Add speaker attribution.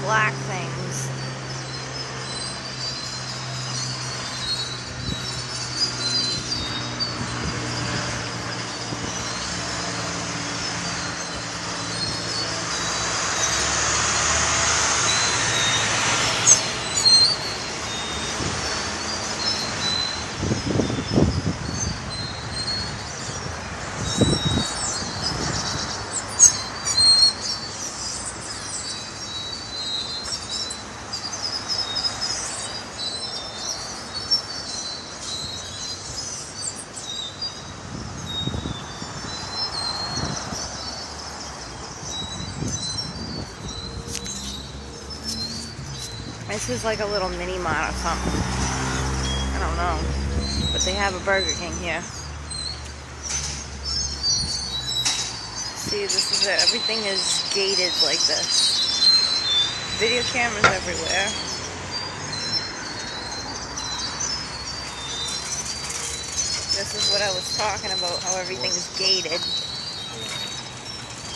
Speaker 1: black things. This is like a little mini mart or something. I don't know. But they have a Burger King here. See, this is it. Everything is gated like this. Video cameras everywhere. This is what I was talking about, how everything's gated.